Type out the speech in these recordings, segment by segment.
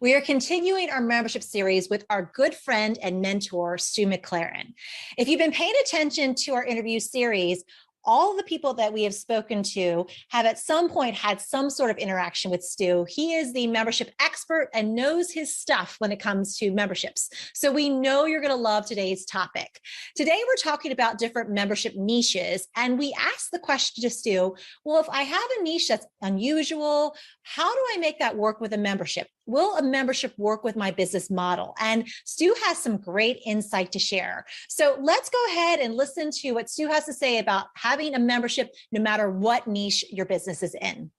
We are continuing our membership series with our good friend and mentor, Stu McLaren. If you've been paying attention to our interview series, all the people that we have spoken to have at some point had some sort of interaction with Stu. He is the membership expert and knows his stuff when it comes to memberships. So we know you're going to love today's topic. Today, we're talking about different membership niches. And we asked the question to Stu, well, if I have a niche that's unusual, how do I make that work with a membership? Will a membership work with my business model? And Stu has some great insight to share. So let's go ahead and listen to what Stu has to say about having a membership, no matter what niche your business is in.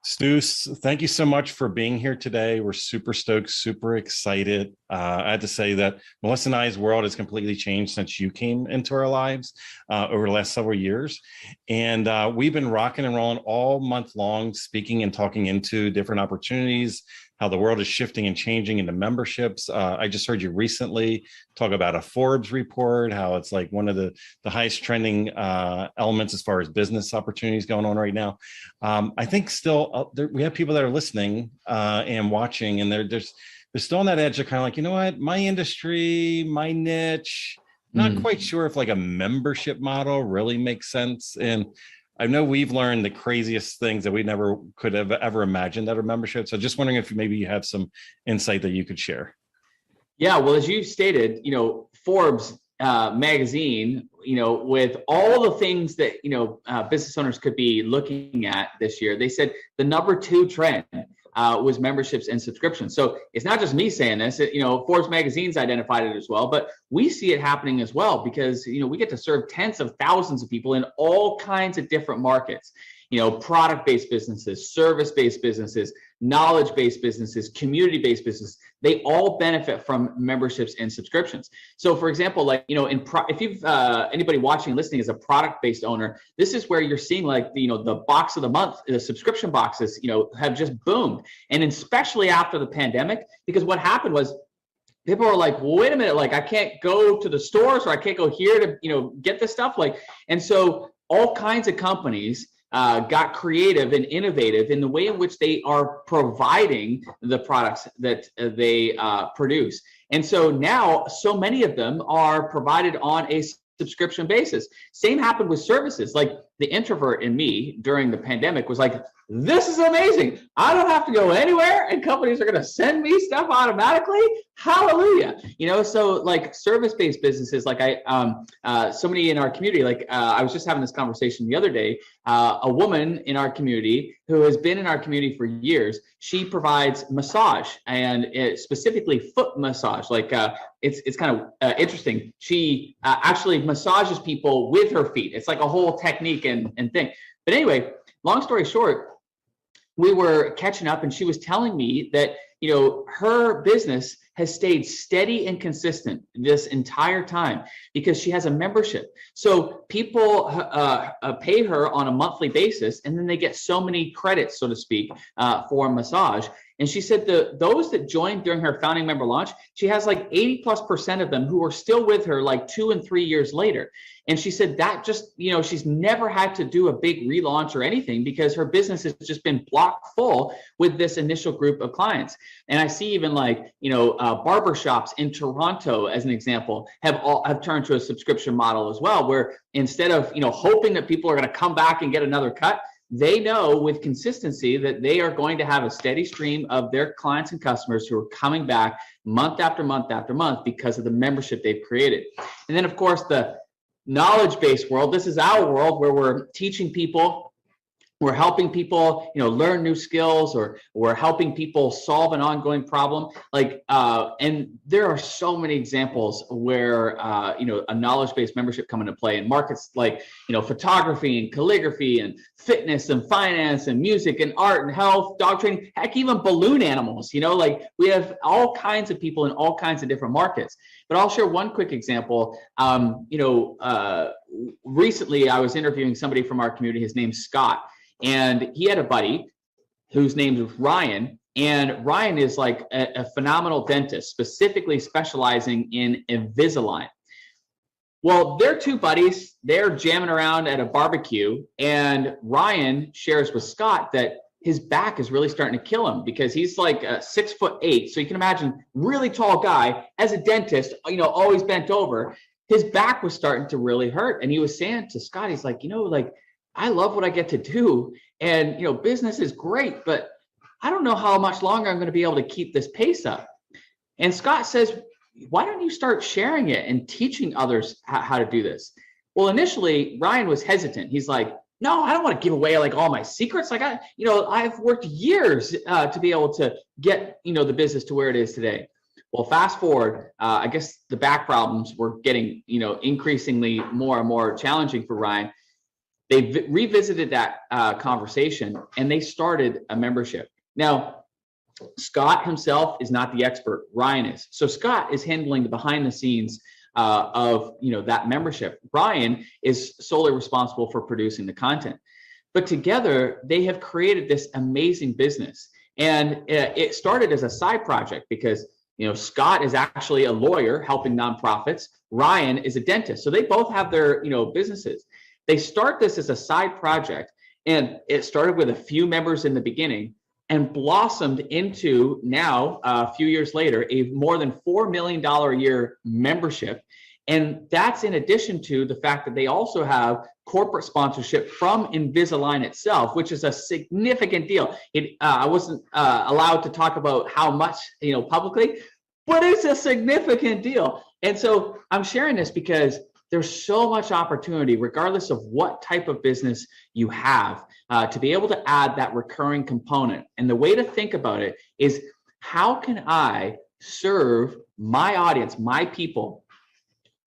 Stu, thank you so much for being here today. We're super stoked, super excited. I had to say that Melissa and I's world has completely changed since you came into our lives over the last several years. And we've been rocking and rolling all month long, speaking and talking into different opportunities, how the world is shifting and changing into memberships. I just heard you recently talk about a Forbes report, how it's like one of the highest trending elements as far as business opportunities going on right now. I think still we have people that are listening and watching, and they're still on that edge of kind of like, you know what, my industry, my niche, not quite sure if like a membership model really makes sense. And I know we've learned the craziest things that we never could have ever imagined out of membership. So just wondering if maybe you have some insight that you could share. Yeah, well, as you stated, Forbes magazine, with all the things that, business owners could be looking at this year, they said the number 2 trend was memberships and subscriptions. So it's not just me saying this, Forbes magazine's identified it as well, but we see it happening as well because, we get to serve tens of thousands of people in all kinds of different markets, product-based businesses, service-based businesses, knowledge-based businesses, community-based businesses. They all benefit from memberships and subscriptions. So for example, if you've anybody watching and listening is a product-based owner, this is where you're seeing the box of the month, the subscription boxes, have just boomed. And especially after the pandemic, because what happened was people are like, well, wait a minute, I can't go to the stores or I can't go here to, get this stuff. And so all kinds of companies got creative and innovative in the way in which they are providing the products that they produce. And so now so many of them are provided on a subscription basis. Same happened with services. Like the introvert in me during the pandemic was like, this is amazing. I don't have to go anywhere and companies are going to send me stuff automatically. Hallelujah. So like service-based businesses, like so many in our community, I was just having this conversation the other day, a woman in our community who has been in our community for years, she provides massage and specifically foot massage. It's kind of interesting. She actually massages people with her feet. It's like a whole technique and thing. But anyway, long story short, we were catching up and she was telling me that, her business has stayed steady and consistent this entire time because she has a membership. So people pay her on a monthly basis and then they get so many credits, so to speak, for massage. And she said those that joined during her founding member launch, she has 80+% of them who are still with her 2 and 3 years later. And she said that just, she's never had to do a big relaunch or anything because her business has just been block full with this initial group of clients. And I see even barbershops in Toronto, as an example, have turned to a subscription model as well, where instead of, hoping that people are going to come back and get another cut, they know with consistency that they are going to have a steady stream of their clients and customers who are coming back month after month after month because of the membership they've created. And then, of course, the knowledge-based world, this is our world where we're teaching people, we're helping people, learn new skills, or we're helping people solve an ongoing problem. And there are so many examples where, a knowledge-based membership come into play in markets like, photography and calligraphy and fitness and finance and music and art and health, dog training, heck, even balloon animals. We have all kinds of people in all kinds of different markets. But I'll share one quick example. Recently, I was interviewing somebody from our community. His name's Scott. And he had a buddy whose name is Ryan. And Ryan is a phenomenal dentist, specifically specializing in Invisalign. Well, they're 2 buddies. They're jamming around at a barbecue. And Ryan shares with Scott that his back is really starting to kill him because he's like 6'8". So you can imagine, really tall guy as a dentist, always bent over. His back was starting to really hurt. And he was saying to Scott, he's like, I love what I get to do. And, business is great, but I don't know how much longer I'm going to be able to keep this pace up. And Scott says, why don't you start sharing it and teaching others how to do this? Well, initially, Ryan was hesitant. He's like, no, I don't want to give away like all my secrets. Like I've worked years to be able to get, the business to where it is today. Well, fast forward, I guess the back problems were getting, increasingly more and more challenging for Ryan. They revisited that conversation and they started a membership. Now, Scott himself is not the expert, Ryan is. So Scott is handling the behind the scenes of that membership. Ryan is solely responsible for producing the content. But together, they have created this amazing business. And it started as a side project because Scott is actually a lawyer helping nonprofits. Ryan is a dentist. So they both have their businesses. They start this as a side project, and it started with a few members in the beginning and blossomed into now, a few years later, a more than $4 million a year membership. And that's in addition to the fact that they also have corporate sponsorship from Invisalign itself, which is a significant deal. I wasn't allowed to talk about how much, publicly, but it's a significant deal. And so I'm sharing this because there's so much opportunity, regardless of what type of business you have, to be able to add that recurring component. And the way to think about it is, how can I serve my audience, my people,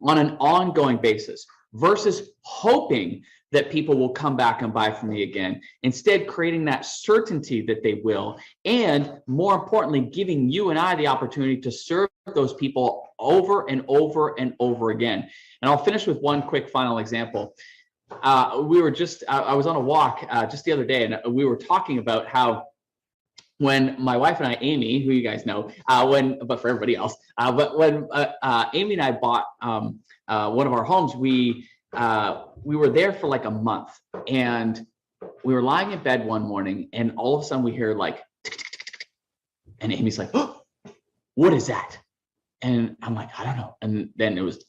on an ongoing basis versus hoping that people will come back and buy from me again? Instead, creating that certainty that they will, and more importantly, giving you and I the opportunity to serve those people over and over and over again. And I'll finish with one quick final example. I was on a walk just the other day, and we were talking about how when my wife and I, Amy, who you guys know, but for everybody else, but when Amy and I bought one of our homes, we were there for like a month, and we were lying in bed one morning, and all of a sudden we hear like, and Amy's like, oh, what is that? And I'm like, I don't know. And then it was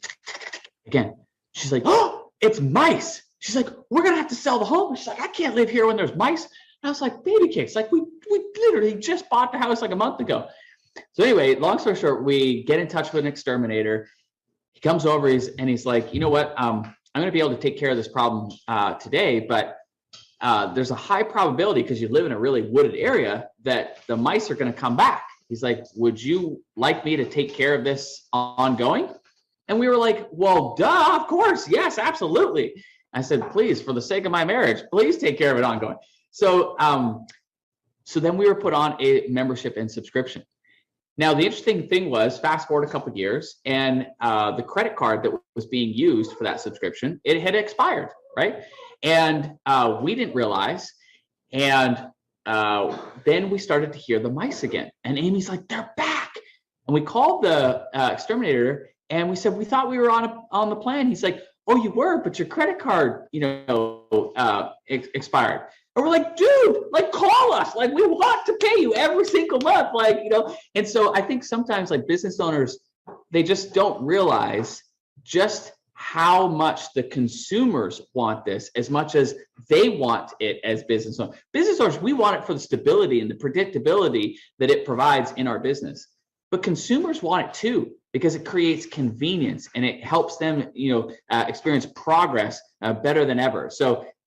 again. She's like, oh, it's mice. She's like, we're gonna have to sell the home. She's like, I can't live here when there's mice. And I was like, baby cakes, like we literally just bought the house like a month ago. So anyway, long story short, we get in touch with an exterminator. He comes over, he's like, you know what? I'm going to be able to take care of this problem today, but there's a high probability, because you live in a really wooded area, that the mice are going to come back. He's like, would you like me to take care of this ongoing? And we were like, well, duh, of course. Yes, absolutely. I said, please, for the sake of my marriage, please take care of it ongoing. So, so then we were put on a membership and subscription. Now, the interesting thing was, fast forward a couple of years, and the credit card that was being used for that subscription, it had expired, right? And we didn't realize. And then we started to hear the mice again. And Amy's like, they're back. And we called the exterminator, and we said, we thought we were on the plan. He's like, oh, you were, but your credit card, expired. And we're like, dude, like, call us. Like, we want to pay you every single month. Like, and so I think sometimes, like, business owners, they just don't realize just how much the consumers want this as much as they want it as business owners. Business owners, we want it for the stability and the predictability that it provides in our business. But consumers want it too, because it creates convenience and it helps them, experience progress better than ever.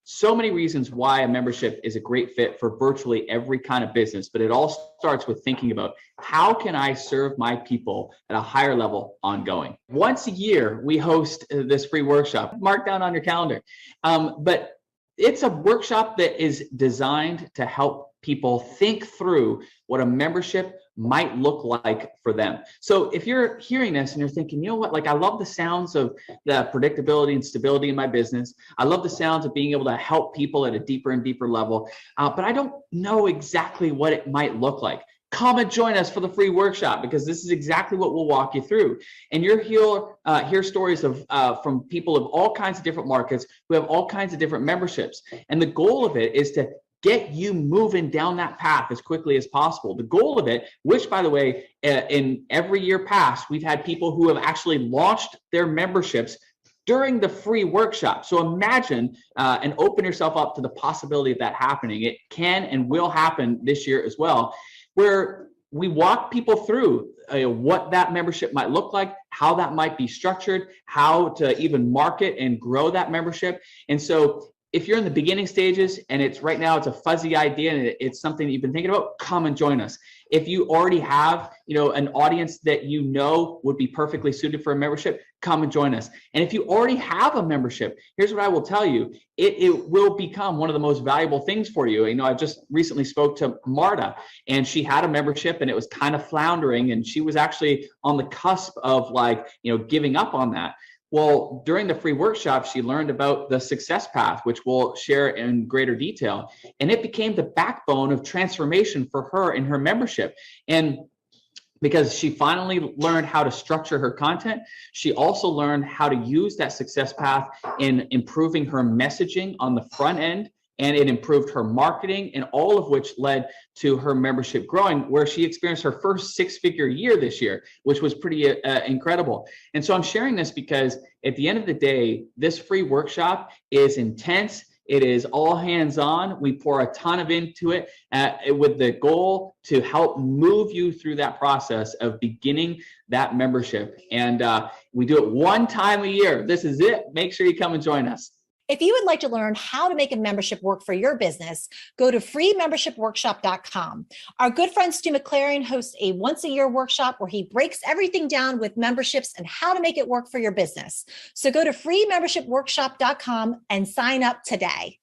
So many reasons why a membership is a great fit for virtually every kind of business, but it all starts with thinking about, how can I serve my people at a higher level ongoing? Once a year, we host this free workshop. Mark down on your calendar. But it's a workshop that is designed to help people think through what a membership might look like for them. So if you're hearing this and you're thinking, you know what, like, I love the sounds of the predictability and stability in my business. I love the sounds of being able to help people at a deeper and deeper level, but I don't know exactly what it might look like. Come and join us for the free workshop, because this is exactly what we'll walk you through. And you'll hear stories of from people of all kinds of different markets who have all kinds of different memberships. And the goal of it is to get you moving down that path as quickly as possible. The goal of it, which by the way, in every year past, we've had people who have actually launched their memberships during the free workshop. So imagine and open yourself up to the possibility of that happening. It can and will happen this year as well, where we walk people through what that membership might look like, how that might be structured, how to even market and grow that membership. And so if you're in the beginning stages and it's right now, it's a fuzzy idea and it's something that you've been thinking about, come and join us. If you already have, an audience that would be perfectly suited for a membership, come and join us. And if you already have a membership, here's what I will tell you, it will become one of the most valuable things for you. I just recently spoke to Marta, and she had a membership and it was kind of floundering, and she was actually on the cusp of giving up on that. Well, during the free workshop, she learned about the success path, which we'll share in greater detail. And it became the backbone of transformation for her in her membership. And because she finally learned how to structure her content, she also learned how to use that success path in improving her messaging on the front end. And it improved her marketing, and all of which led to her membership growing, where she experienced her first six-figure year this year, which was pretty incredible. And so I'm sharing this because at the end of the day, this free workshop is intense. It is all hands on. We pour a ton of into it with the goal to help move you through that process of beginning that membership. And we do it one time a year. This is it. Make sure you come and join us. If you would like to learn how to make a membership work for your business, go to freemembershipworkshop.com. Our good friend Stu McLaren hosts a once-a-year workshop where he breaks everything down with memberships and how to make it work for your business. So go to freemembershipworkshop.com and sign up today.